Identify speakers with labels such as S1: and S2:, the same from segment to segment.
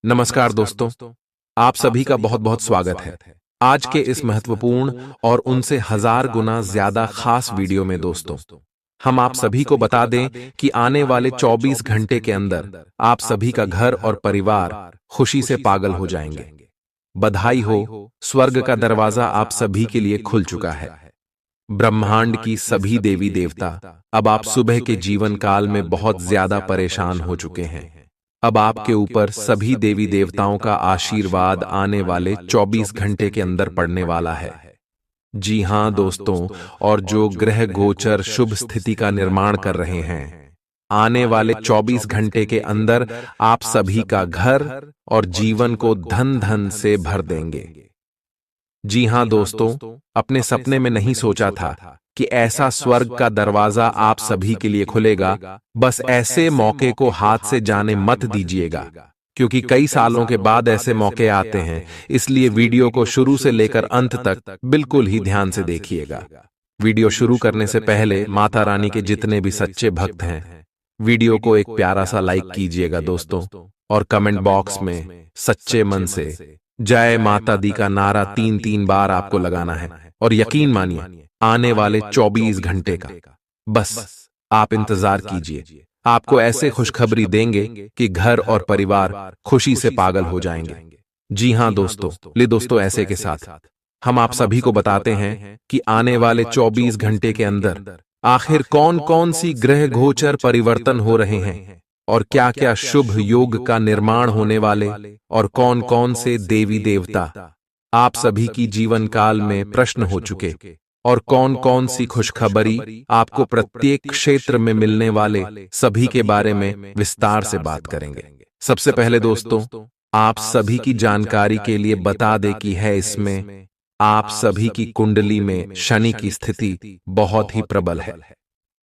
S1: नमस्कार दोस्तों, आप सभी का बहुत बहुत स्वागत है आज के इस महत्वपूर्ण और उनसे हजार गुना ज्यादा खास वीडियो में। दोस्तों, हम आप सभी को बता दें कि आने वाले 24 घंटे के अंदर आप सभी का घर और परिवार खुशी से पागल हो जाएंगे। बधाई हो, स्वर्ग का दरवाजा आप सभी के लिए खुल चुका है। ब्रह्मांड की सभी देवी देवता अब आप सुबह के जीवन काल में बहुत ज्यादा परेशान हो चुके हैं। अब आपके ऊपर सभी देवी देवताओं का आशीर्वाद आने वाले 24 घंटे के अंदर पड़ने वाला है। जी हां दोस्तों, और जो ग्रह गोचर शुभ स्थिति का निर्माण कर रहे हैं, आने वाले 24 घंटे के अंदर आप सभी का घर और जीवन को धन धन से भर देंगे। जी हां दोस्तों, अपने सपने में नहीं सोचा था कि ऐसा स्वर्ग का दरवाजा आप सभी के लिए खुलेगा। बस ऐसे मौके को हाथ से जाने मत दीजिएगा, क्योंकि कई सालों के बाद ऐसे मौके आते हैं। इसलिए वीडियो को शुरू से लेकर अंत तक बिल्कुल ही ध्यान से देखिएगा। वीडियो शुरू करने से पहले माता रानी के जितने भी सच्चे भक्त हैं, वीडियो को एक प्यारा सा लाइक कीजिएगा दोस्तों, और कमेंट बॉक्स में सच्चे मन से जय माता दी का नारा 3-3 बार आपको लगाना है। और यकीन मानिए, आने वाले 24 घंटे का बस आप इंतजार कीजिए। आपको ऐसे खुशखबरी देंगे कि घर और परिवार खुशी से पागल हो जाएंगे। जी हां दोस्तों, ऐसे के साथ हम आप सभी को बताते हैं कि आने वाले 24 घंटे के अंदर आखिर कौन कौन सी ग्रह गोचर परिवर्तन हो रहे हैं, और क्या क्या शुभ योग का निर्माण होने वाले, और कौन कौन से देवी देवता आप सभी की जीवन काल में प्रश्न हो चुके, और कौन कौन सी खुशखबरी आपको प्रत्येक क्षेत्र में मिलने वाले, सभी के बारे में विस्तार से बात करेंगे। सबसे पहले दोस्तों, आप सभी की जानकारी के लिए बता दें कि है इसमें आप सभी की कुंडली में शनि की स्थिति बहुत ही प्रबल है।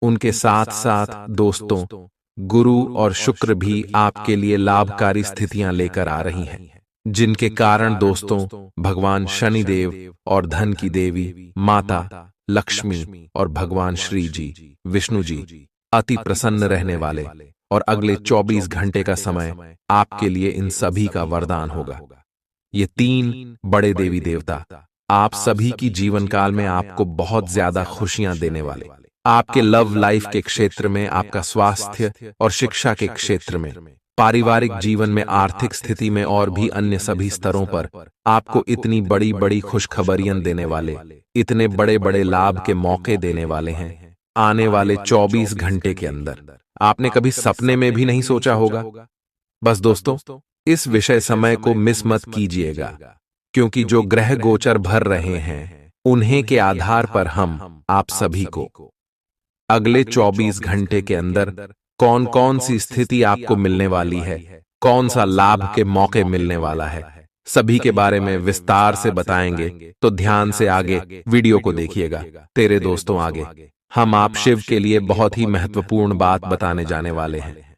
S1: उनके साथ साथ दोस्तों, गुरु और शुक्र भी आपके लिए लाभकारी स्थितियां लेकर आ रही हैं, जिनके कारण दोस्तों भगवान शनिदेव और धन की देवी माता लक्ष्मी और भगवान श्री जी विष्णु जी अति प्रसन्न रहने वाले, और अगले 24 घंटे का समय आपके लिए इन सभी का वरदान होगा। ये 3 बड़े देवी देवता आप सभी की जीवन काल में आपको बहुत ज्यादा खुशियां देने वाले, आपके लव लाइफ के क्षेत्र में, आपका स्वास्थ्य और शिक्षा के क्षेत्र में, पारिवारिक जीवन में, आर्थिक स्थिति में, और भी अन्य सभी स्तरों पर आपको इतनी बड़ी बड़ी खुशखबरियां देने वाले, इतने बड़े बड़े लाभ के मौके देने वाले हैं आने वाले 24 घंटे के अंदर। आपने कभी सपने में भी नहीं सोचा होगा। बस दोस्तों, इस विषय समय को मिस मत कीजिएगा, क्योंकि जो ग्रह गोचर भर रहे हैं, उन्हीं के आधार पर हम आप सभी को अगले 24 घंटे के अंदर कौन कौन सी स्थिति आपको मिलने वाली है, कौन सा लाभ के मौके मिलने वाला है, सभी के बारे में विस्तार से बताएंगे। तो ध्यान से आगे वीडियो को देखिएगा। तेरे दोस्तों, आगे हम आप शिव के लिए बहुत ही महत्वपूर्ण बात बताने जाने वाले हैं।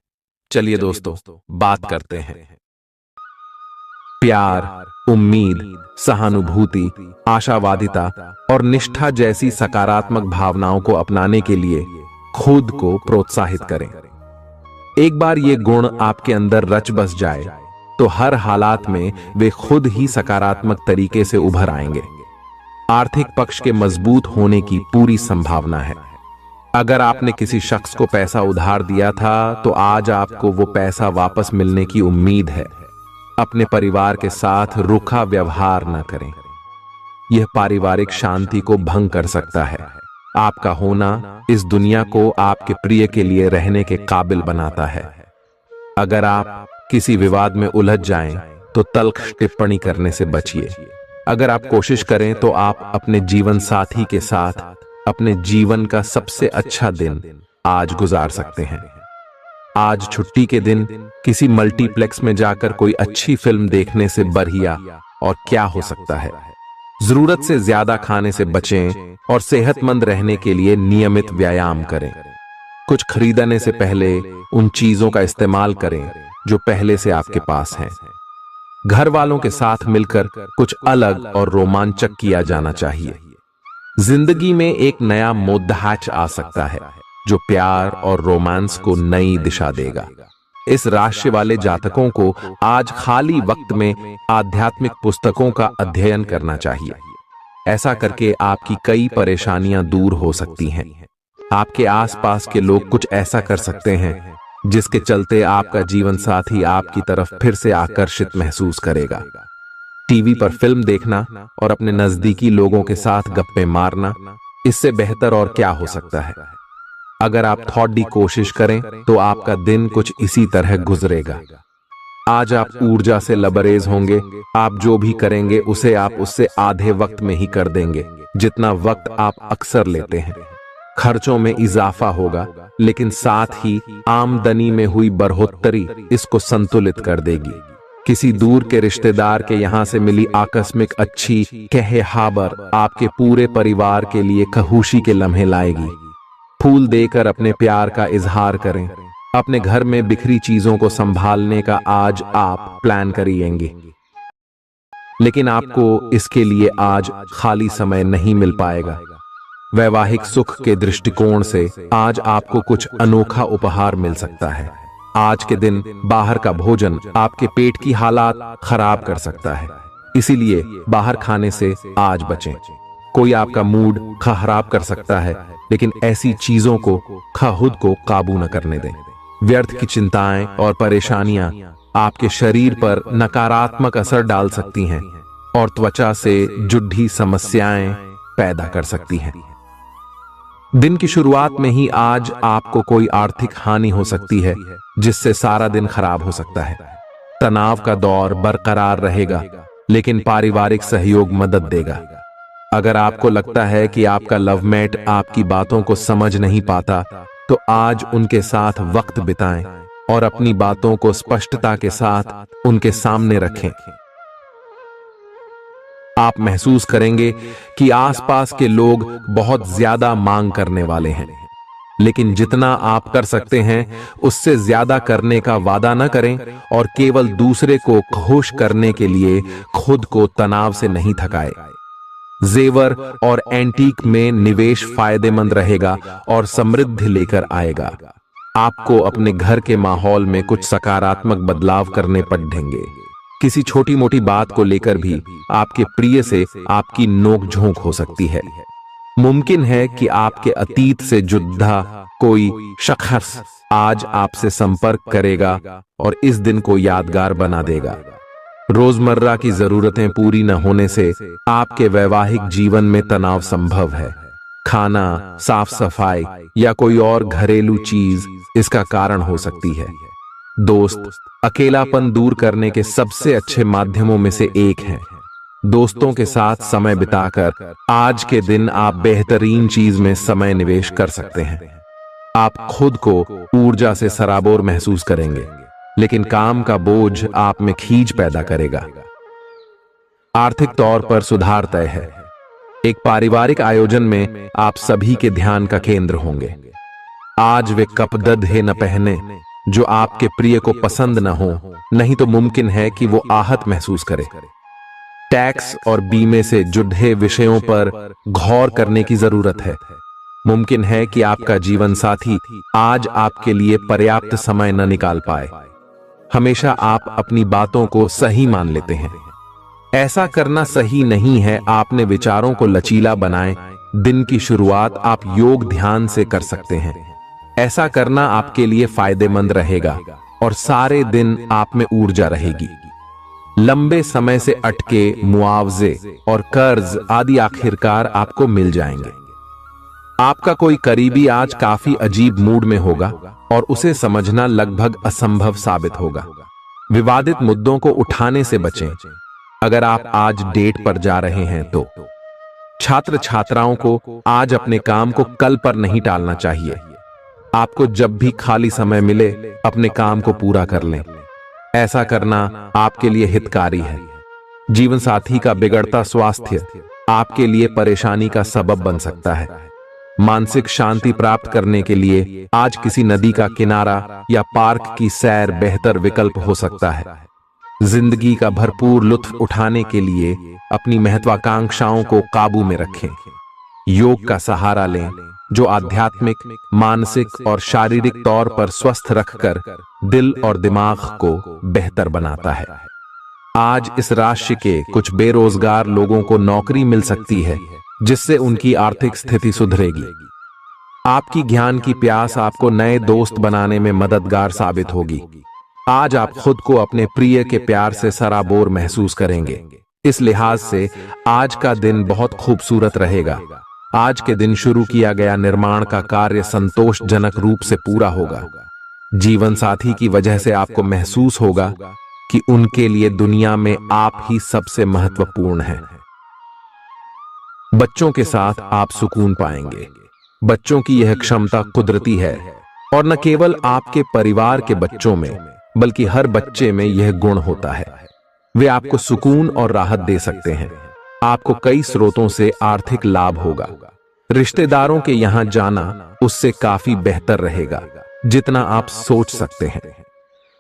S1: चलिए दोस्तों, बात करते हैं। प्यार, उम्मीद, सहानुभूति, आशावादिता और निष्ठा जैसी सकारात्मक भावनाओं को अपनाने के लिए खुद को प्रोत्साहित करें। एक बार ये गुण आपके अंदर रच बस जाए तो हर हालात में वे खुद ही सकारात्मक तरीके से उभर आएंगे। आर्थिक पक्ष के मजबूत होने की पूरी संभावना है। अगर आपने किसी शख्स को पैसा उधार दिया था, तो आज आपको वो पैसा वापस मिलने की उम्मीद है। अपने परिवार के साथ रूखा व्यवहार न करें, यह पारिवारिक शांति को भंग कर सकता है। आपका होना इस दुनिया को आपके प्रिय के लिए रहने के काबिल बनाता है। अगर आप किसी विवाद में उलझ जाएं, तो तल्ख टिप्पणी करने से बचिए। अगर आप कोशिश करें, तो आप अपने जीवन साथी के साथ अपने जीवन का सबसे अच्छा दिन आज गुजार सकते हैं। आज छुट्टी के दिन किसी मल्टीप्लेक्स में जाकर कोई अच्छी फिल्म देखने से बढ़िया और क्या हो सकता है। जरूरत से ज्यादा खाने से बचें और सेहतमंद रहने के लिए नियमित व्यायाम करें। कुछ खरीदने से पहले उन चीजों का इस्तेमाल करें जो पहले से आपके पास हैं। घर वालों के साथ मिलकर कुछ अलग और रोमांचक किया जाना चाहिए। जिंदगी में एक नया मोद्दाच आ सकता है, जो प्यार और रोमांस को नई दिशा देगा। इस राशि वाले जातकों को आज खाली वक्त में आध्यात्मिक पुस्तकों का अध्ययन करना चाहिए। ऐसा करके आपकी कई परेशानियां दूर हो सकती हैं। आपके आसपास के लोग कुछ ऐसा कर सकते हैं जिसके चलते आपका जीवन साथी आपकी तरफ फिर से आकर्षित महसूस करेगा। टीवी पर फिल्म देखना और अपने नजदीकी लोगों के साथ गप्पे मारना, इससे बेहतर और क्या हो सकता है। अगर आप थोड़ी कोशिश करें तो आपका दिन कुछ इसी तरह गुजरेगा। आज आप ऊर्जा से लबरेज होंगे। आप जो भी करेंगे उसे आप उससे आधे वक्त में ही कर देंगे जितना वक्त आप अक्सर लेते हैं। खर्चों में इजाफा होगा, लेकिन साथ ही आमदनी में हुई बढ़ोतरी इसको संतुलित कर देगी। किसी दूर के रिश्तेदार के यहां से मिली आकस्मिक अच्छी खबर आपके पूरे परिवार के लिए खुशी के लम्हे लाएगी। फूल देकर अपने प्यार का इजहार करें। अपने घर में बिखरी चीजों को संभालने का आज आप प्लान करिएंगे, लेकिन आपको इसके लिए आज खाली समय नहीं मिल पाएगा। वैवाहिक सुख के दृष्टिकोण से आज आपको कुछ अनोखा उपहार मिल सकता है। आज के दिन बाहर का भोजन आपके पेट की हालात खराब कर सकता है, इसीलिए बाहर खाने से आज बचें। कोई आपका मूड खराब कर सकता है, लेकिन ऐसी चीजों को खुद को काबू न करने दें। व्यर्थ की चिंताएं और परेशानियां आपके शरीर पर नकारात्मक असर डाल सकती हैं और त्वचा से जुड़ी समस्याएं पैदा कर सकती हैं। दिन की शुरुआत में ही आज आपको कोई आर्थिक हानि हो सकती है, जिससे सारा दिन खराब हो सकता है। तनाव का दौर बरकरार रहेगा, लेकिन पारिवारिक सहयोग मदद देगा। अगर आपको लगता है कि आपका लवमेट आपकी बातों को समझ नहीं पाता, तो आज उनके साथ वक्त बिताएं और अपनी बातों को स्पष्टता के साथ उनके सामने रखें। आप महसूस करेंगे कि आसपास के लोग बहुत ज्यादा मांग करने वाले हैं, लेकिन जितना आप कर सकते हैं उससे ज्यादा करने का वादा न करें और केवल दूसरे को खुश करने के लिए खुद को तनाव से नहीं थकाए। जेवर और एंटीक में निवेश फायदेमंद रहेगा और समृद्धि लेकर आएगा। आपको अपने घर के माहौल में कुछ सकारात्मक बदलाव करने पड़ेंगे। किसी छोटी मोटी बात को लेकर भी आपके प्रिय से आपकी नोकझोंक हो सकती है। मुमकिन है कि आपके अतीत से जुड़ा कोई शख्स आज आपसे संपर्क करेगा और इस दिन को यादगार बना देगा। रोजमर्रा की जरूरतें पूरी न होने से आपके वैवाहिक जीवन में तनाव संभव है। खाना, साफ सफाई या कोई और घरेलू चीज इसका कारण हो सकती है। दोस्त अकेलापन दूर करने के सबसे अच्छे माध्यमों में से एक है। दोस्तों के साथ समय बिताकर आज के दिन आप बेहतरीन चीज में समय निवेश कर सकते हैं। आप खुद को ऊर्जा से सराबोर महसूस करेंगे, लेकिन काम का बोझ आप में खींच पैदा करेगा। आर्थिक तौर पर सुधार तय है। एक पारिवारिक आयोजन में आप सभी के ध्यान का केंद्र होंगे। आज वे कपड़े न पहने जो आपके प्रिय को पसंद न हो, नहीं तो मुमकिन है कि वो आहत महसूस करे। टैक्स और बीमे से जुड़े विषयों पर गौर करने की जरूरत है। मुमकिन है कि आपका जीवन साथी आज आपके लिए पर्याप्त समय न निकाल पाए। हमेशा आप अपनी बातों को सही मान लेते हैं। ऐसा करना सही नहीं है। आपने विचारों को लचीला बनाएं। दिन की शुरुआत आप योग ध्यान से कर सकते हैं। ऐसा करना आपके लिए फायदेमंद रहेगा और सारे दिन आप में ऊर्जा रहेगी। लंबे समय से अटके मुआवजे और कर्ज आदि आखिरकार आपको मिल जाएंगे। आपका कोई करीबी आज काफी अजीब मूड में होगा और उसे समझना लगभग असंभव साबित होगा। विवादित मुद्दों को उठाने से बचें। अगर आप आज डेट पर जा रहे हैं तो छात्र छात्राओं को आज अपने काम को कल पर नहीं टालना चाहिए। आपको जब भी खाली समय मिले अपने काम को पूरा कर लें। ऐसा करना आपके लिए हितकारी है। जीवन साथी का बिगड़ता स्वास्थ्य आपके लिए परेशानी का सबब बन सकता है। मानसिक शांति प्राप्त करने के लिए आज किसी नदी का किनारा या पार्क की सैर बेहतर विकल्प हो सकता है। जिंदगी का भरपूर लुत्फ उठाने के लिए अपनी महत्वाकांक्षाओं को काबू में रखें। योग का सहारा लें, जो आध्यात्मिक, मानसिक और शारीरिक तौर पर स्वस्थ रखकर दिल और दिमाग को बेहतर बनाता है। आज इस राशि के कुछ बेरोजगार लोगों को नौकरी मिल सकती है, जिससे उनकी आर्थिक स्थिति सुधरेगी। आपकी ज्ञान की प्यास आपको नए दोस्त बनाने में मददगार साबित होगी। आज आप खुद को अपने प्रिय के प्यार से सराबोर महसूस करेंगे। इस लिहाज से आज का दिन बहुत खूबसूरत रहेगा। आज के दिन शुरू किया गया निर्माण का कार्य संतोषजनक रूप से पूरा होगा। जीवन साथी की वजह से आपको महसूस होगा कि उनके लिए दुनिया में आप ही सबसे महत्वपूर्ण हैं। बच्चों के साथ आप सुकून पाएंगे। बच्चों की यह क्षमता कुदरती है और न केवल आपके परिवार के बच्चों में बल्कि हर बच्चे में यह गुण होता है। वे आपको सुकून और राहत दे सकते हैं। आपको कई स्रोतों से आर्थिक लाभ होगा। रिश्तेदारों के यहां जाना उससे काफी बेहतर रहेगा जितना आप सोच सकते हैं।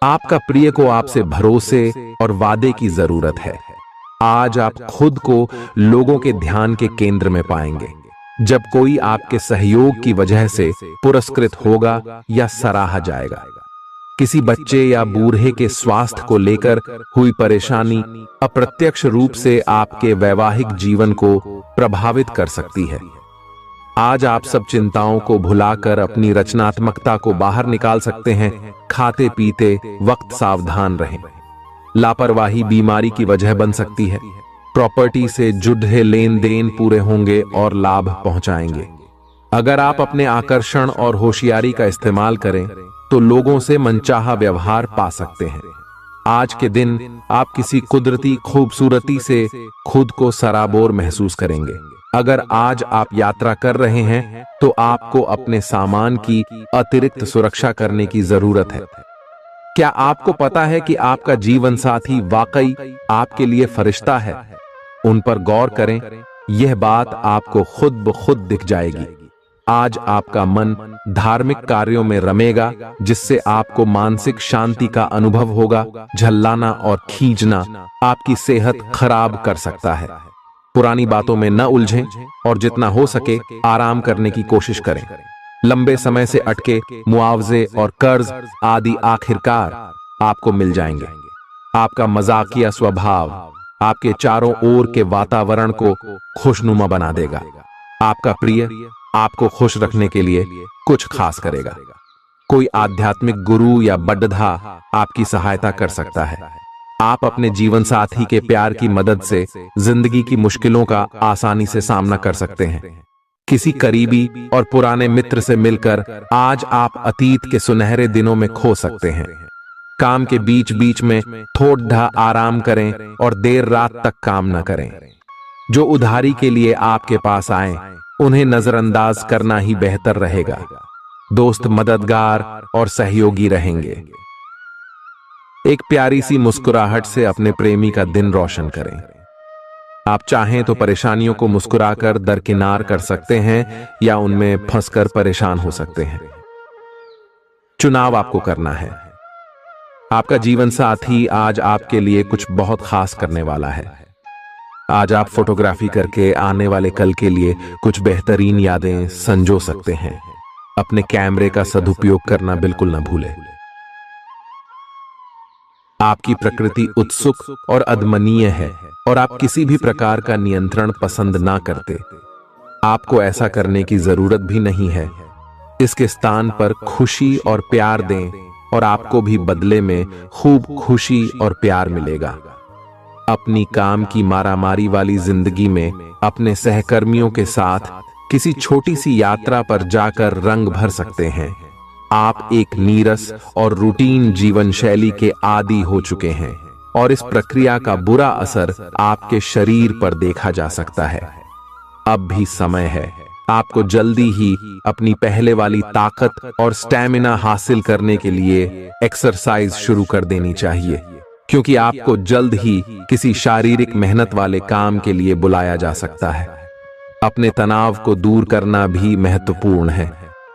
S1: आपका प्रिय को आपसे भरोसे और वादे की जरूरत है। आज आप खुद को लोगों के ध्यान के केंद्र में पाएंगे। जब कोई आपके सहयोग की वजह से पुरस्कृत होगा या सराहा जाएगा। किसी बच्चे या बूढ़े के स्वास्थ्य को लेकर हुई परेशानी अप्रत्यक्ष रूप से आपके वैवाहिक जीवन को प्रभावित कर सकती है। आज आप सब चिंताओं को भुलाकर अपनी रचनात्मकता को बाहर निकाल सकते हैं। खाते पीते वक्त सावधान रहें। लापरवाही बीमारी की वजह बन सकती है। प्रॉपर्टी से जुड़े लेन देन पूरे होंगे और लाभ पहुंचाएंगे। अगर आप अपने आकर्षण और होशियारी का इस्तेमाल करें तो लोगों से मनचाहा व्यवहार पा सकते हैं। आज के दिन आप किसी कुदरती खूबसूरती से खुद को सराबोर महसूस करेंगे। अगर आज आप यात्रा कर रहे हैं तो आपको अपने सामान की अतिरिक्त सुरक्षा करने की जरूरत है। क्या आपको पता है कि आपका जीवन साथी वाकई आपके लिए फरिश्ता है? उन पर गौर करें। यह बात आपको खुद ब खुद दिख जाएगी। आज आपका मन धार्मिक कार्यों में रमेगा, जिससे आपको मानसिक शांति का अनुभव होगा। झल्लाना और खींचना आपकी सेहत खराब कर सकता है। पुरानी बातों में न उलझें और जितना हो सके आराम करने की कोशिश करें। लंबे समय से अटके मुआवजे और कर्ज आदि आखिरकार आपको मिल जाएंगे। आपका मजाकिया स्वभाव आपके चारों ओर के वातावरण को खुशनुमा बना देगा। आपका प्रिय आपको खुश रखने के लिए कुछ खास करेगा। कोई आध्यात्मिक गुरु या बड्ढा आपकी सहायता कर सकता है। आप अपने जीवन साथी के प्यार की मदद से जिंदगी की मुश्किलों का आसानी से सामना कर सकते हैं। किसी करीबी और पुराने मित्र से मिलकर आज आप अतीत के सुनहरे दिनों में खो सकते हैं। काम के बीच बीच में थोड़ा आराम करें और देर रात तक काम न करें। जो उधारी के लिए आपके पास आए उन्हें नजरअंदाज करना ही बेहतर रहेगा। दोस्त मददगार और सहयोगी रहेंगे। एक प्यारी सी मुस्कुराहट से अपने प्रेमी का दिन रोशन करें। आप चाहें तो परेशानियों को मुस्कुराकर दरकिनार कर सकते हैं या उनमें फंसकर परेशान हो सकते हैं। चुनाव आपको करना है। आपका जीवन साथी आज आपके लिए कुछ बहुत खास करने वाला है। आज आप फोटोग्राफी करके आने वाले कल के लिए कुछ बेहतरीन यादें संजो सकते हैं। अपने कैमरे का सदुपयोग करना बिल्कुल न भूलें। आपकी प्रकृति उत्सुक और अदमनीय है और आप किसी भी प्रकार का नियंत्रण पसंद ना करते। आपको ऐसा करने की जरूरत भी नहीं है। इसके स्थान पर खुशी और प्यार दें और आपको भी बदले में खूब खुशी और प्यार मिलेगा। अपनी काम की मारामारी वाली जिंदगी में अपने सहकर्मियों के साथ किसी छोटी सी यात्रा पर जाकर रंग भर सकते हैं। आप एक नीरस और रूटीन जीवन शैली के आदी हो चुके हैं और इस प्रक्रिया का बुरा असर आपके शरीर पर देखा जा सकता है। अब भी समय है। आपको जल्दी ही अपनी पहले वाली ताकत और स्टैमिना हासिल करने के लिए एक्सरसाइज शुरू कर देनी चाहिए, क्योंकि आपको जल्द ही किसी शारीरिक मेहनत वाले काम के लिए बुलाया जा सकता है। अपने तनाव को दूर करना भी महत्वपूर्ण है।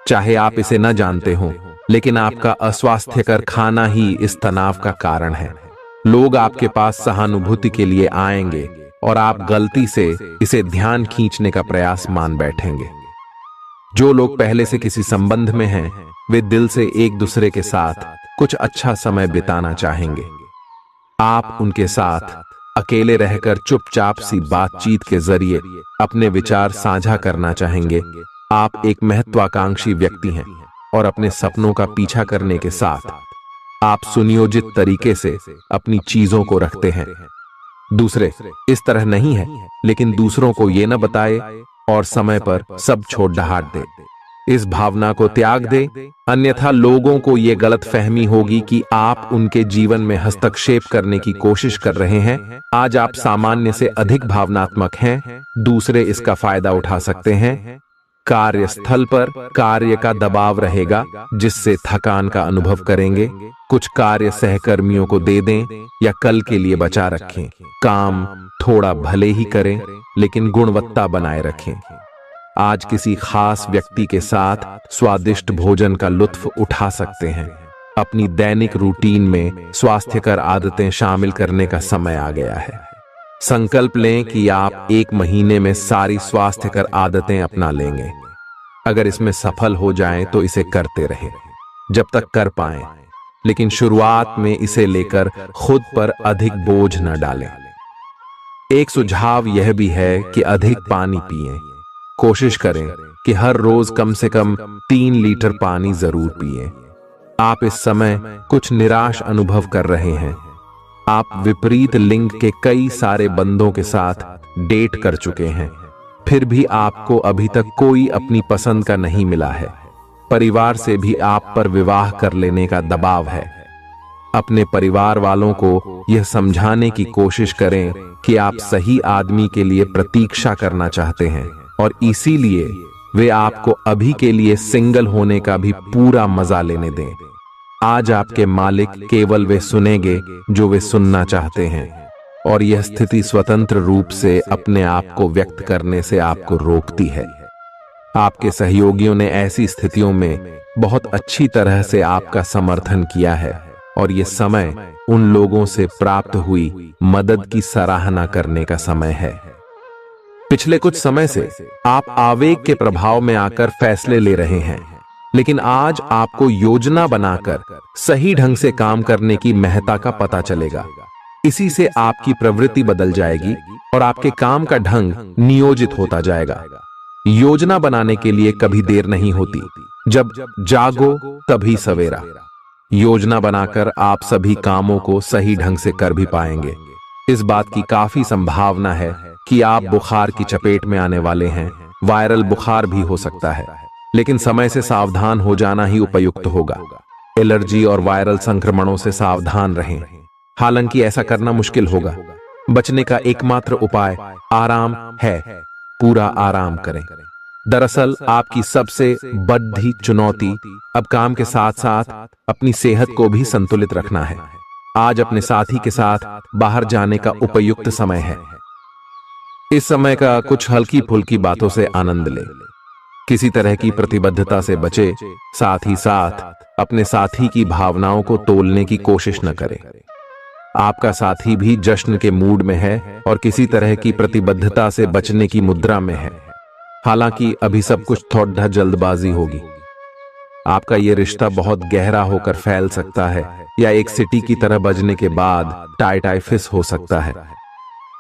S1: चाहे आप इसे न जानते हो, लेकिन आपका अस्वास्थ्यकर खाना ही इस तनाव का कारण है। लोग आपके पास सहानुभूति के लिए आएंगे और आप गलती से इसे ध्यान खींचने का प्रयास मान बैठेंगे। जो लोग पहले से किसी संबंध में हैं, वे दिल से एक दूसरे के साथ कुछ अच्छा समय बिताना चाहेंगे। आप उनके साथ अकेले रहकर चुपचाप सी बातचीत के जरिए अपने विचार साझा करना चाहेंगे। आप एक महत्वाकांक्षी व्यक्ति हैं और अपने सपनों का पीछा करने के साथ आप सुनियोजित तरीके से अपनी चीजों को रखते हैं। दूसरे इस तरह नहीं है, लेकिन दूसरों को ये न बताए और समय पर सब छोड़ ढाट दे। इस भावना को त्याग दे, अन्यथा लोगों को यह गलत फहमी होगी कि आप उनके जीवन में हस्तक्षेप करने की कोशिश कर रहे हैं। आज आप सामान्य से अधिक भावनात्मक हैं, दूसरे इसका फायदा उठा सकते हैं। कार्यस्थल पर कार्य का दबाव रहेगा, जिससे थकान का अनुभव करेंगे। कुछ कार्य सहकर्मियों को दे दें या कल के लिए बचा रखें। काम थोड़ा भले ही करें, लेकिन गुणवत्ता बनाए रखें। आज किसी खास व्यक्ति के साथ स्वादिष्ट भोजन का लुत्फ उठा सकते हैं। अपनी दैनिक रूटीन में स्वास्थ्यकर आदतें शामिल करने का समय आ गया है। संकल्प लें कि आप 1 महीने में सारी स्वास्थ्यकर आदतें अपना लेंगे। अगर इसमें सफल हो जाएं तो इसे करते रहें जब तक कर पाएं, लेकिन शुरुआत में इसे लेकर खुद पर अधिक बोझ न डालें। एक सुझाव यह भी है कि अधिक पानी पिएं। कोशिश करें कि हर रोज कम से कम 3 लीटर पानी जरूर पिएं। आप इस समय कुछ निराश अनुभव कर रहे हैं। आप विपरीत लिंग के कई सारे बंदों के साथ डेट कर चुके हैं, फिर भी आपको अभी तक कोई अपनी पसंद का नहीं मिला है। परिवार से भी आप पर विवाह कर लेने का दबाव है। अपने परिवार वालों को यह समझाने की कोशिश करें कि आप सही आदमी के लिए प्रतीक्षा करना चाहते हैं और इसीलिए वे आपको अभी के लिए सिंगल होने का भी पूरा मजा लेने दें। आज आपके मालिक केवल वे सुनेंगे जो वे सुनना चाहते हैं, और यह स्थिति स्वतंत्र रूप से अपने आप को व्यक्त करने से आपको रोकती है। आपके सहयोगियों ने ऐसी स्थितियों में बहुत अच्छी तरह से आपका समर्थन किया है, और यह समय उन लोगों से प्राप्त हुई मदद की सराहना करने का समय है। पिछले कुछ समय से आप आवेग के प्रभाव में आकर फैसले ले रहे हैं, लेकिन आज आपको योजना बनाकर सही ढंग से काम करने की महत्ता का पता चलेगा। इसी से आपकी प्रवृत्ति बदल जाएगी और आपके काम का ढंग नियोजित होता जाएगा। योजना बनाने के लिए कभी देर नहीं होती, जब जागो तभी सवेरा। योजना बनाकर आप सभी कामों को सही ढंग से कर भी पाएंगे। इस बात की काफी संभावना है कि आप बुखार की चपेट में आने वाले हैं। वायरल बुखार भी हो सकता है, लेकिन समय से सावधान हो जाना ही उपयुक्त होगा। एलर्जी और वायरल संक्रमणों से सावधान रहें। हालांकि ऐसा करना मुश्किल होगा। बचने का एकमात्र उपाय आराम है। पूरा आराम करें। दरअसल आपकी सबसे बड़ी चुनौती अब काम के साथ साथ अपनी सेहत को भी संतुलित रखना है। आज अपने साथी के साथ बाहर जाने का उपयुक्त समय है। इस समय का कुछ हल्की फुल्की बातों से आनंद लें। किसी तरह की प्रतिबद्धता से बचे, साथ ही साथ अपने साथी की भावनाओं को तोलने की कोशिश न करें। आपका साथी भी जश्न के मूड में है और किसी तरह की प्रतिबद्धता से बचने की मुद्रा में है। हालांकि अभी सब कुछ थोड़ा जल्दबाजी होगी। आपका यह रिश्ता बहुत गहरा होकर फैल सकता है, या एक सिटी की तरह बजने के बाद टाइफिस हो सकता है।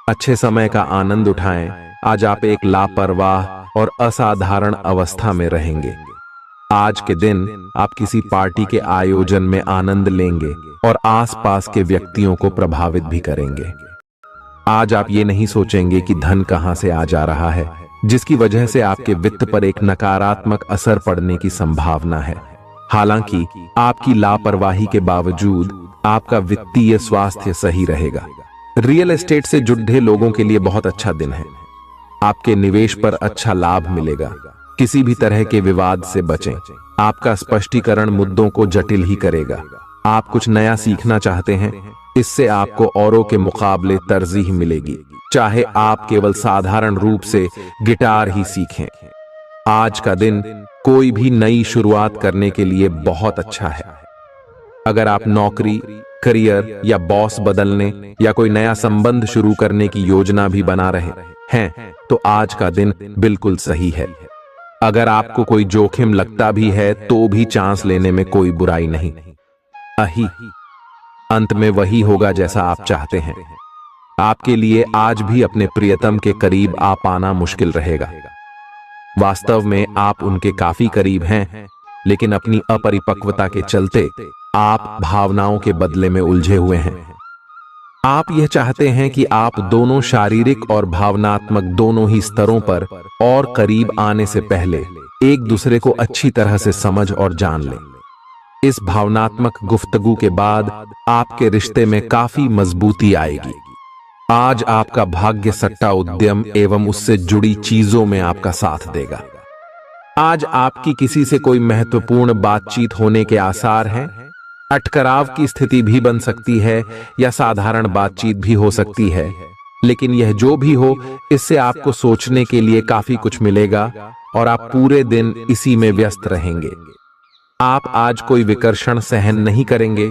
S1: अच्छे समय का आनंद उठाएं। आज आप एक लापरवाह और असाधारण अवस्था में रहेंगे। आज के दिन आप किसी पार्टी के आयोजन में आनंद लेंगे और आसपास के व्यक्तियों को प्रभावित भी करेंगे। आज आप ये नहीं सोचेंगे कि धन कहां से आ जा रहा है, जिसकी वजह से आपके वित्त पर एक नकारात्मक असर पड़ने की संभावना है। हालांकि आपकी लापरवाही के बावजूद आपका वित्तीय स्वास्थ्य सही रहेगा। रियल एस्टेट से जुड़े लोगों के लिए बहुत अच्छा दिन है। आपके निवेश पर अच्छा लाभ मिलेगा। किसी भी तरह के विवाद से बचें। आपका स्पष्टीकरण मुद्दों को जटिल ही करेगा। आप कुछ नया सीखना चाहते हैं, इससे आपको औरों के मुकाबले तरजीह मिलेगी, चाहे आप केवल साधारण रूप से गिटार ही सीखें। आज का दिन कोई भी नई शुरुआत करने के लिए बहुत अच्छा है। अगर आप नौकरी, करियर या बॉस बदलने या कोई नया संबंध शुरू करने की योजना भी बना रहे हैं, तो आज का दिन बिल्कुल सही है। अगर आपको कोई जोखिम लगता भी है तो भी चांस लेने में कोई बुराई नहीं। अही अंत में वही होगा जैसा आप चाहते हैं। आपके लिए आज भी अपने प्रियतम के करीब आ पाना मुश्किल रहेगा। वास्तव में आप उनके काफी करीब हैं, लेकिन अपनी अपरिपक्वता के चलते आप भावनाओं के बदले में उलझे हुए हैं। आप यह चाहते हैं कि आप दोनों शारीरिक और भावनात्मक दोनों ही स्तरों पर और करीब आने से पहले एक दूसरे को अच्छी तरह से समझ और जान लें। इस भावनात्मक गुफ्तगू के बाद आपके रिश्ते में काफी मजबूती आएगी। आज आपका भाग्य सट्टा उद्यम एवं उससे जुड़ी चीजों में आपका साथ देगा। आज आपकी किसी से कोई महत्वपूर्ण बातचीत होने के आसार हैं। अटकराव की स्थिति भी बन सकती है या साधारण बातचीत भी हो सकती है, लेकिन यह जो भी हो, इससे आपको सोचने के लिए काफी कुछ मिलेगा और आप पूरे दिन इसी में व्यस्त रहेंगे। आप आज कोई विकर्षण सहन नहीं करेंगे,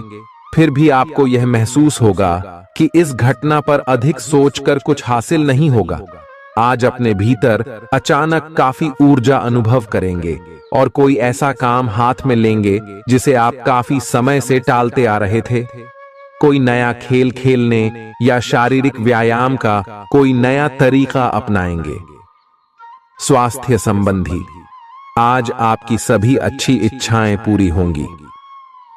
S1: फिर भी आपको यह महसूस होगा कि इस घटना पर अधिक सोचकर कुछ हासिल नहीं होगा। आज अपने भीतर अचानक काफी ऊर्जा अनुभव करेंगे और कोई ऐसा काम हाथ में लेंगे जिसे आप काफी समय से टालते आ रहे थे। कोई नया खेल खेलने या शारीरिक व्यायाम का कोई नया तरीका अपनाएंगे। स्वास्थ्य संबंधी आज आपकी सभी अच्छी इच्छाएं पूरी होंगी,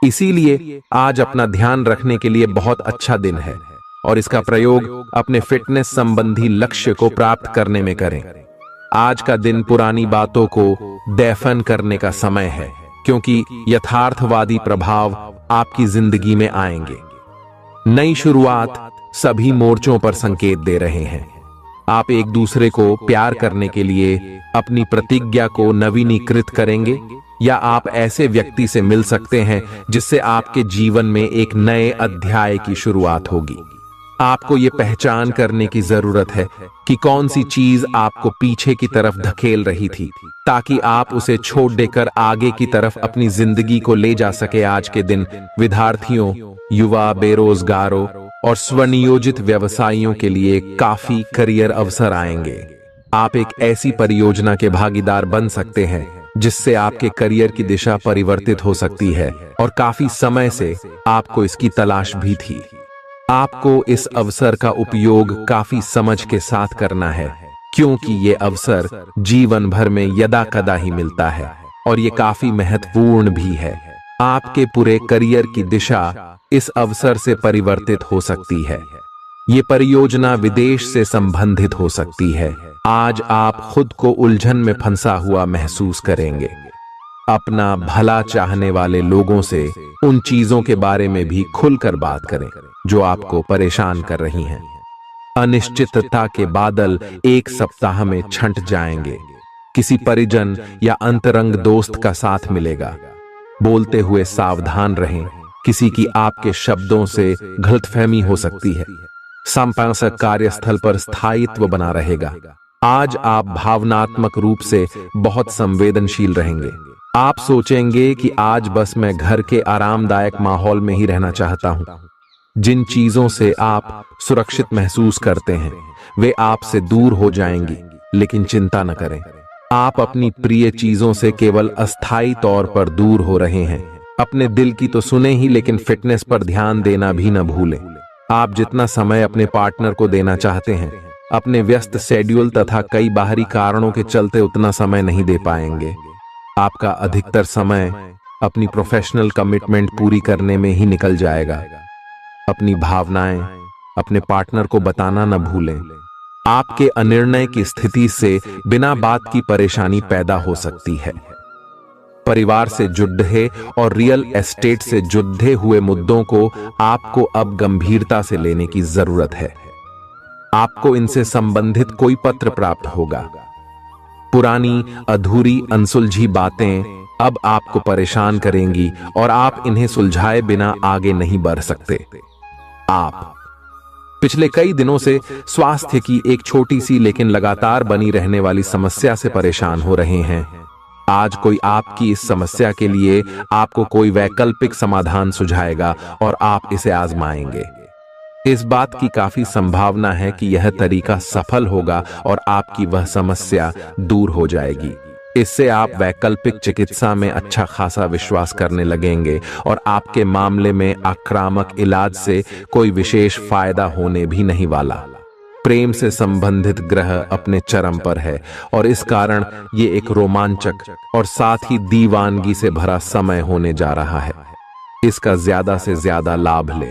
S1: इसीलिए आज अपना ध्यान रखने के लिए बहुत अच्छा दिन है और इसका प्रयोग अपने फिटनेस संबंधी लक्ष्य को प्राप्त करने में करें। आज का दिन पुरानी बातों को दफन करने का समय है, क्योंकि यथार्थवादी प्रभाव आपकी जिंदगी में आएंगे। नई शुरुआत सभी मोर्चों पर संकेत दे रहे हैं। आप एक दूसरे को प्यार करने के लिए अपनी प्रतिज्ञा को नवीनीकृत करेंगे, या आप ऐसे व्यक्ति से मिल सकते हैं जिससे आपके जीवन में एक नए अध्याय की शुरुआत होगी। आपको ये पहचान करने की जरूरत है कि कौन सी चीज आपको पीछे की तरफ धकेल रही थी, ताकि आप उसे छोड़ देकर आगे की तरफ अपनी जिंदगी को ले जा सके। आज के दिन विद्यार्थियों, युवा, बेरोजगारों और स्वनियोजित व्यवसायियों के लिए काफी करियर अवसर आएंगे। आप एक ऐसी परियोजना के भागीदार बन सकते हैं जिससे आपके करियर की दिशा परिवर्तित हो सकती है और काफी समय से आपको इसकी तलाश भी थी। आपको इस अवसर का उपयोग काफी समझ के साथ करना है, क्योंकि ये अवसर जीवन भर में यदा कदा ही मिलता है और ये काफी महत्वपूर्ण भी है। आपके पूरे करियर की दिशा इस अवसर से परिवर्तित हो सकती है। ये परियोजना विदेश से संबंधित हो सकती है। आज आप खुद को उलझन में फंसा हुआ महसूस करेंगे। अपना भला चाहने वाले लोगों से उन चीजों के बारे में भी खुलकर बात करें जो आपको परेशान कर रही हैं। अनिश्चितता के बादल एक सप्ताह में छंट जाएंगे। किसी परिजन या अंतरंग दोस्त का साथ मिलेगा। बोलते हुए सावधान रहें, किसी की आपके शब्दों से गलतफहमी हो सकती है। संपादक कार्यस्थल पर स्थायित्व बना रहेगा। आज आप भावनात्मक रूप से बहुत संवेदनशील रहेंगे। आप सोचेंगे कि आज बस मैं घर के आरामदायक माहौल में ही रहना चाहता हूं। जिन चीजों से आप सुरक्षित महसूस करते हैं वे आपसे दूर हो जाएंगी, लेकिन चिंता न करें, आप अपनी प्रिय चीजों से केवल अस्थायी तौर पर दूर हो रहे हैं। अपने दिल की तो सुने ही, लेकिन फिटनेस पर ध्यान देना भी न भूलें। आप जितना समय अपने पार्टनर को देना चाहते हैं, अपने व्यस्त शेड्यूल तथा कई बाहरी कारणों के चलते उतना समय नहीं दे पाएंगे। आपका अधिकतर समय अपनी प्रोफेशनल कमिटमेंट पूरी करने में ही निकल जाएगा। अपनी भावनाएं अपने पार्टनर को बताना न भूलें। आपके अनिर्णय की स्थिति से बिना बात की परेशानी पैदा हो सकती है। परिवार से जुड़े और रियल एस्टेट से जुड़े हुए मुद्दों को आपको अब गंभीरता से लेने की जरूरत है। आपको इनसे संबंधित कोई पत्र प्राप्त होगा। पुरानी अधूरी अनसुलझी बातें अब आपको परेशान करेंगी और आप इन्हें सुलझाए बिना आगे नहीं बढ़ सकते। आप पिछले कई दिनों से स्वास्थ्य की एक छोटी सी लेकिन लगातार बनी रहने वाली समस्या से परेशान हो रहे हैं। आज कोई आपकी इस समस्या के लिए आपको कोई वैकल्पिक समाधान सुझाएगा और आप इसे आजमाएंगे। इस बात की काफी संभावना है कि यह तरीका सफल होगा और आपकी वह समस्या दूर हो जाएगी। इससे आप वैकल्पिक चिकित्सा में अच्छा खासा विश्वास करने लगेंगे और आपके मामले में आक्रामक इलाज से कोई विशेष फायदा होने भी नहीं वाला। प्रेम से संबंधित ग्रह अपने चरम पर है और इस कारण ये एक रोमांचक और साथ ही दीवानगी से भरा समय होने जा रहा है। इसका ज्यादा से ज्यादा लाभ ले।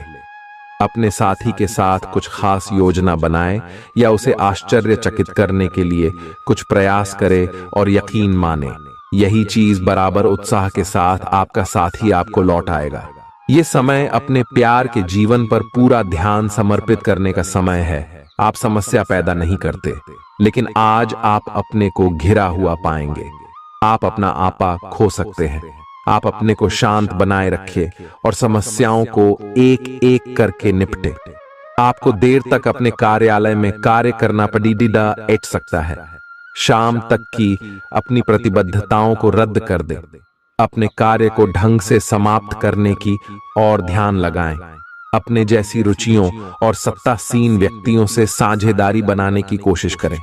S1: अपने साथी के साथ कुछ खास योजना बनाएं या उसे आश्चर्यचकित करने के लिए कुछ प्रयास करें और यकीन माने यही चीज बराबर उत्साह के साथ आपका साथी आपको लौट आएगा। ये समय अपने प्यार के जीवन पर पूरा ध्यान समर्पित करने का समय है। आप समस्या पैदा नहीं करते, लेकिन आज आप अपने को घिरा हुआ पाएंगे। आप अपना आपा खो सकते हैं। आप अपने को शांत बनाए रखें और समस्याओं को एक एक करके निपटे। आपको देर तक अपने कार्यालय में कार्य करना एट सकता है। शाम तक की अपनी प्रतिबद्धताओं को रद्द कर दें। अपने कार्य को ढंग से समाप्त करने की और ध्यान लगाएं। अपने जैसी रुचियों और सत्तासीन व्यक्तियों से साझेदारी बनाने की कोशिश करें।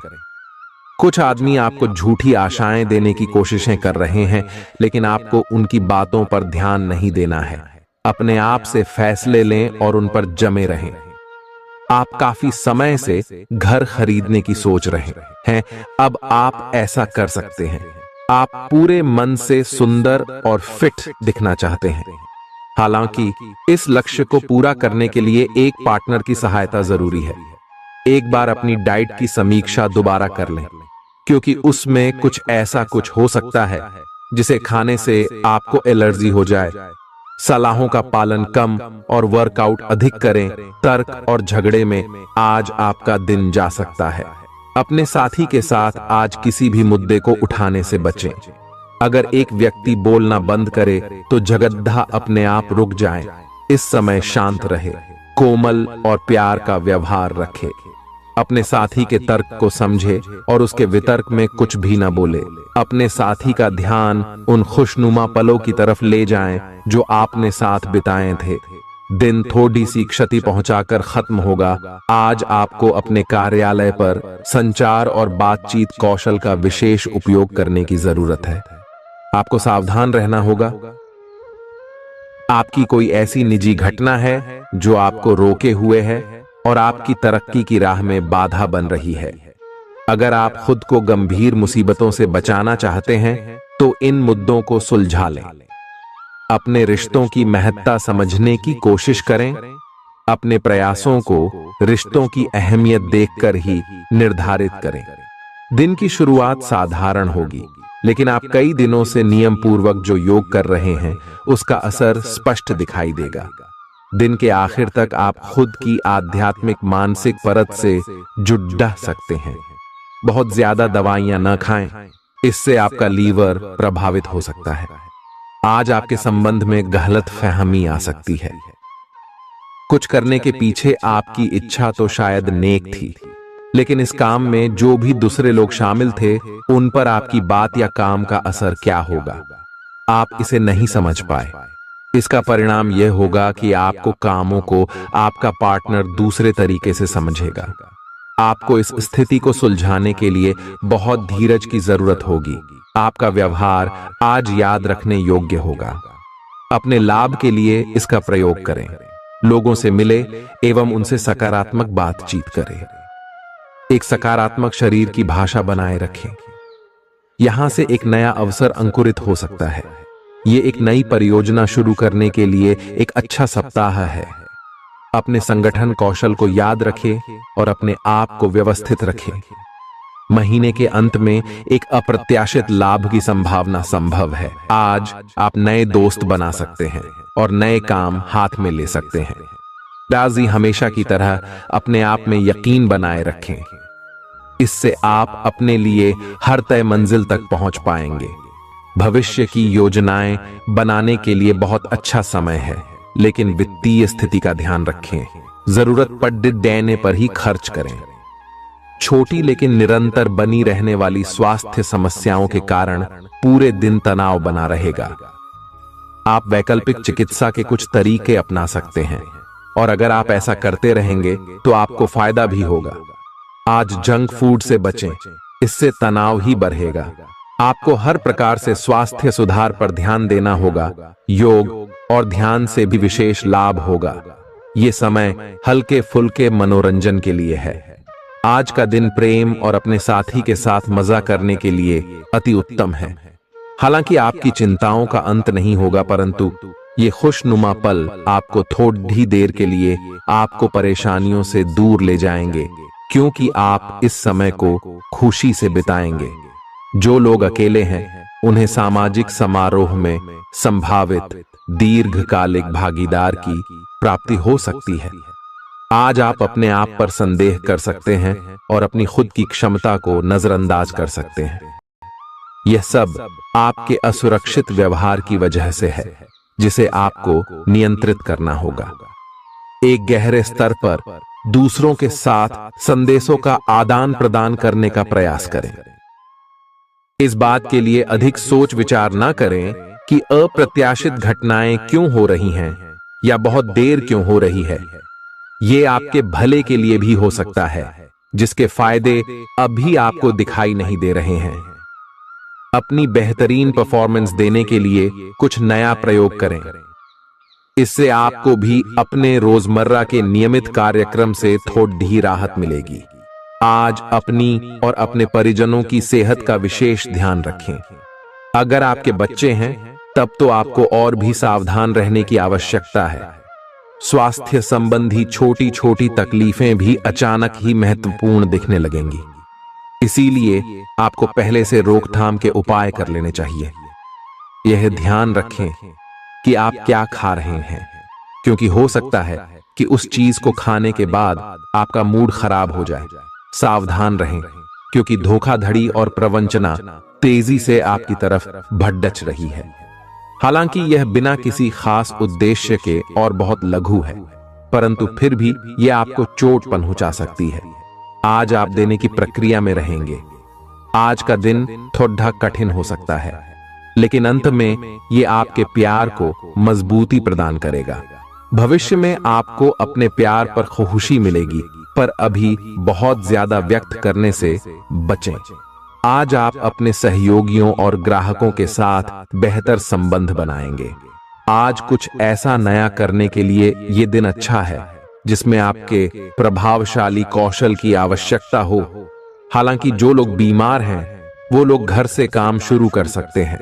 S1: कुछ आदमी आपको झूठी आशाएं देने की कोशिशें कर रहे हैं, लेकिन आपको उनकी बातों पर ध्यान नहीं देना है। अपने आप से फैसले लें और उन पर जमे रहें। आप काफी समय से घर खरीदने की सोच रहे हैं, अब आप ऐसा कर सकते हैं। आप पूरे मन से सुंदर और फिट दिखना चाहते हैं। हालांकि इस लक्ष्य को पूरा करने के लिए एक पार्टनर की सहायता जरूरी है। एक बार अपनी डाइट की समीक्षा दोबारा कर लें, क्योंकि उसमें कुछ हो सकता है जिसे खाने से आपको एलर्जी हो जाए। सलाहों का पालन कम और वर्कआउट अधिक करें। तर्क और झगड़े में आज आपका दिन जा सकता है। अपने साथी के साथ आज किसी भी मुद्दे को उठाने से बचें। अगर एक व्यक्ति बोलना बंद करे तो जगद्धा अपने आप रुक जाए। इस समय शांत रहे, कोमल और प्यार का व्यवहार रखे। अपने साथी के तर्क को समझे और उसके वितर्क में कुछ भी न बोले। अपने साथी का ध्यान उन खुशनुमा पलों की तरफ ले जाएं जो आपने साथ बिताए थे। दिन थोड़ी सी क्षति पहुंचाकर खत्म होगा। आज आपको अपने कार्यालय पर संचार और बातचीत कौशल का विशेष उपयोग करने की जरूरत है। आपको सावधान रहना होगा। आपकी कोई ऐसी निजी घटना है जो आपको रोके हुए है और आपकी तरक्की की राह में बाधा बन रही है। अगर आप खुद को गंभीर मुसीबतों से बचाना चाहते हैं तो इन मुद्दों को सुलझा लें। अपने रिश्तों की महत्ता समझने की कोशिश करें। अपने प्रयासों को रिश्तों की अहमियत देखकर ही निर्धारित करें। दिन की शुरुआत साधारण होगी, लेकिन आप कई दिनों से नियम पूर्वक जो योग कर रहे हैं उसका असर स्पष्ट दिखाई देगा। दिन के आखिर तक आप खुद की आध्यात्मिक मानसिक परत से जुड़ सकते हैं। बहुत ज्यादा दवाइयां न खाएं, इससे आपका लीवर प्रभावित हो सकता है। आज आपके संबंध में गलत फहमी आ सकती है। कुछ करने के पीछे आपकी इच्छा तो शायद नेक थी, लेकिन इस काम में जो भी दूसरे लोग शामिल थे उन पर आपकी बात या काम का असर क्या होगा, आप इसे नहीं समझ पाए। इसका परिणाम यह होगा कि आपको कामों को आपका पार्टनर दूसरे तरीके से समझेगा। आपको इस स्थिति को सुलझाने के लिए बहुत धीरज की जरूरत होगी। आपका व्यवहार आज याद रखने योग्य होगा। अपने लाभ के लिए इसका प्रयोग करें। लोगों से मिले एवं उनसे सकारात्मक बातचीत करें। एक सकारात्मक शरीर की भाषा बनाए रखें। यहां से एक नया अवसर अंकुरित हो सकता है। ये एक नई परियोजना शुरू करने के लिए एक अच्छा सप्ताह है। अपने संगठन कौशल को याद रखें और अपने आप को व्यवस्थित रखें। महीने के अंत में एक अप्रत्याशित लाभ की संभावना संभव है। आज आप नए दोस्त बना सकते हैं और नए काम हाथ में ले सकते हैं। राजी हमेशा की तरह अपने आप में यकीन बनाए रखें। इससे आप अपने लिए हर तय मंजिल तक पहुंच पाएंगे। भविष्य की योजनाएं बनाने के लिए बहुत अच्छा समय है, लेकिन वित्तीय स्थिति का ध्यान रखें। जरूरत पड़ने पर ही खर्च करें। छोटी लेकिन निरंतर बनी रहने वाली स्वास्थ्य समस्याओं के कारण पूरे दिन तनाव बना रहेगा। आप वैकल्पिक चिकित्सा के कुछ तरीके अपना सकते हैं और अगर आप ऐसा करते रहेंगे तो आपको फायदा भी होगा। आज जंक फूड से बचें, इससे तनाव ही बढ़ेगा। आपको हर प्रकार से स्वास्थ्य सुधार पर ध्यान देना होगा। योग और ध्यान से भी विशेष लाभ होगा। ये समय हल्के फुल्के मनोरंजन के लिए है। आज का दिन प्रेम और अपने साथी के साथ मजा करने के लिए अति उत्तम है। हालांकि आपकी चिंताओं का अंत नहीं होगा, परंतु ये खुशनुमा पल आपको थोड़ी देर के लिए आपको परेशानियों से दूर ले जाएंगे, क्योंकि आप इस समय को खुशी से बिताएंगे। जो लोग अकेले हैं उन्हें सामाजिक समारोह में संभावित दीर्घकालिक भागीदार की प्राप्ति हो सकती है। आज आप अपने आप पर संदेह कर सकते हैं और अपनी खुद की क्षमता को नजरअंदाज कर सकते हैं। यह सब आपके असुरक्षित व्यवहार की वजह से है, जिसे आपको नियंत्रित करना होगा। एक गहरे स्तर पर दूसरों के साथ संदेशों का आदान प्रदान करने का प्रयास करें। इस बात के लिए अधिक सोच विचार न करें कि अप्रत्याशित घटनाएं क्यों हो रही हैं या बहुत देर क्यों हो रही है। ये आपके भले के लिए भी हो सकता है, जिसके फायदे अभी आपको दिखाई नहीं दे रहे हैं। अपनी बेहतरीन परफॉर्मेंस देने के लिए कुछ नया प्रयोग करें। इससे आपको भी अपने रोजमर्रा के नियमित कार्यक्रम से थोड़ी राहत मिलेगी। आज अपनी और अपने परिजनों की सेहत का विशेष ध्यान रखें। अगर आपके बच्चे हैं तब तो आपको और भी सावधान रहने की आवश्यकता है। स्वास्थ्य संबंधी छोटी छोटी तकलीफें भी अचानक ही महत्वपूर्ण दिखने लगेंगी। इसीलिए आपको पहले से रोकथाम के उपाय कर लेने चाहिए। यह ध्यान रखें कि आप क्या खा रहे हैं, क्योंकि हो सकता है कि उस चीज को खाने के बाद आपका मूड खराब हो जाए। सावधान रहें, क्योंकि धोखाधड़ी और प्रवंचना तेजी से आपकी तरफ भड़क रही है। हालांकि यह बिना किसी खास उद्देश्य के और बहुत लघु है, परंतु फिर भी यह आपको चोट पहुंचा सकती है। आज आप देने की प्रक्रिया में रहेंगे। आज का दिन थोड़ा कठिन हो सकता है, लेकिन अंत में यह आपके प्यार को मजबूती प्रदान करेगा। भविष्य में आपको अपने प्यार पर खुशी मिलेगी, पर अभी बहुत ज्यादा व्यक्त करने से बचें। आज आप अपने सहयोगियों और ग्राहकों के साथ बेहतर संबंध बनाएंगे। आज कुछ ऐसा नया करने के लिए ये दिन अच्छा है जिसमें आपके प्रभावशाली कौशल की आवश्यकता हो। हालांकि जो लोग बीमार हैं वो लोग घर से काम शुरू कर सकते हैं।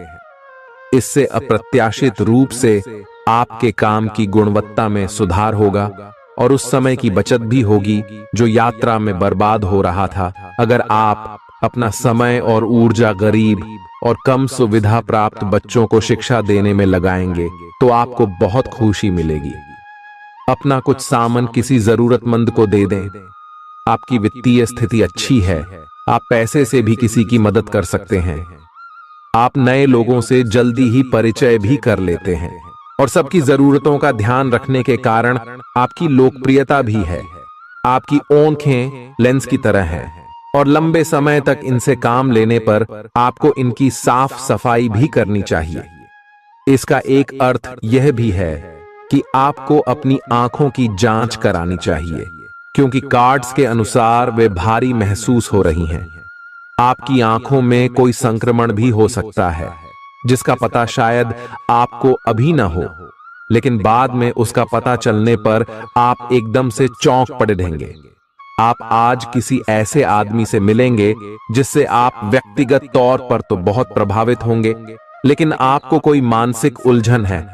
S1: इससे अप्रत्याशित रूप से आपके काम की गुणवत्ता में सुधार होगा और उस समय की बचत भी होगी जो यात्रा में बर्बाद हो रहा था। अगर आप अपना समय और ऊर्जा गरीब और कम सुविधा प्राप्त बच्चों को शिक्षा देने में लगाएंगे तो आपको बहुत खुशी मिलेगी। अपना कुछ सामान किसी जरूरतमंद को दे दें। आपकी वित्तीय स्थिति अच्छी है, आप पैसे से भी किसी की मदद कर सकते हैं। आप नए लोगों से जल्दी ही परिचय भी कर लेते हैं और सबकी जरूरतों का ध्यान रखने के कारण आपकी लोकप्रियता भी है। आपकी आंखें लेंस की तरह हैं और लंबे समय तक इनसे काम लेने पर आपको इनकी साफ सफाई भी करनी चाहिए। इसका एक अर्थ यह भी है कि आपको अपनी आंखों की जांच करानी चाहिए, क्योंकि कार्ड्स के अनुसार वे भारी महसूस हो रही हैं। आपकी आंखों में कोई संक्रमण भी हो सकता है, जिसका पता शायद आपको अभी ना हो, लेकिन बाद में उसका पता चलने पर आप एकदम से चौंक पड़ेंगे। आप आज किसी ऐसे आदमी से मिलेंगे जिससे आप व्यक्तिगत तौर पर तो बहुत प्रभावित होंगे, लेकिन आपको कोई मानसिक उलझन है।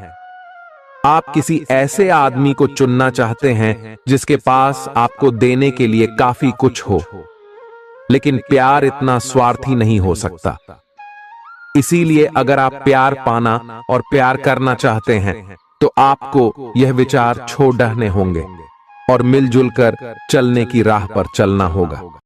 S1: आप किसी ऐसे आदमी को चुनना चाहते हैं जिसके पास आपको देने के लिए काफी कुछ हो, लेकिन प्यार इतना स्वार्थी नहीं हो सकता। इसीलिए अगर आप प्यार पाना और प्यार करना चाहते हैं तो आपको यह विचार छोड़ने होंगे और मिलजुल कर चलने की राह पर चलना होगा।